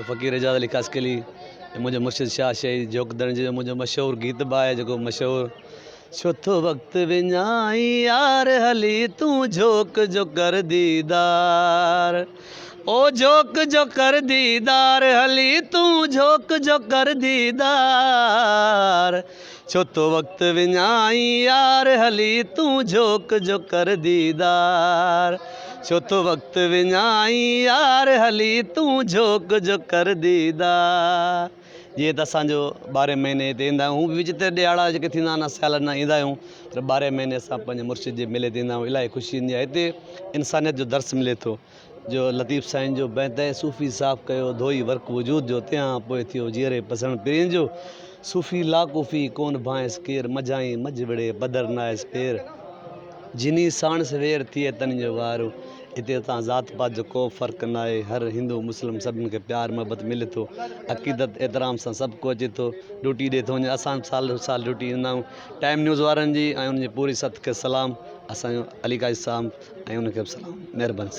फ़कीर एजाज़ अली कासकली मुंहिंजो मुर्शिद शाह शहीद जोगदड़ जो मुंहिंजो मशहूरु गीत बि आहे जेको मशहूरु छो वक़्तु विञाई यार हली तूं झोक जो कर दीदार ओ झोक जो कर दीदार हली तूं झोक जो कर दीदार छो तो वक़्तु विञाई यार हली तूं झोक जो कर दीदार छो तो वक़्तु विञाई यार हली तूं झोक जो कर दीदार। जीअं त असांजो 12 महीने हिते ईंदा आहियूं बि विच ते ॾियारा जेके थींदा आहिनि सियालनि में ईंदा आहियूं पर 12 महीने असां पंहिंजे मुर्शिद जे मेले ते ईंदा आहियूं। इलाही ख़ुशी ईंदी आहे। हिते इंसानियत जो दर्स मिले थो जो लतीफ़ साईं जो बेतै सूफ़ी साफ़ कयो धोई वर्क वजूद जो तंहिं पोइ थियो जीअरे पसंदि पीरनि जो सूफ़ी लाकूफ़ी कोन भांइस केर मझाई मझ विड़े बदर नायस पेर जिनी साण सवेर थिए तन जो वारो। हिते तव्हां ज़ात पात जो को फ़र्क़ु न आहे हर हिंदू मुस्लिम सभिनि खे प्यार मोहबत मिले थो अक़ीदत एतिराम सां सभु को अचे थो ड्यूटी ॾिए थो वञे। असां साल साल ड्यूटी ईंदा आहियूं टाइम न्यूज़ वारनि जी ऐं उनजी पूरी सथ खे सलाम असांजो अली काजी साहब ऐं उनखे बि सलाम महिरबानी।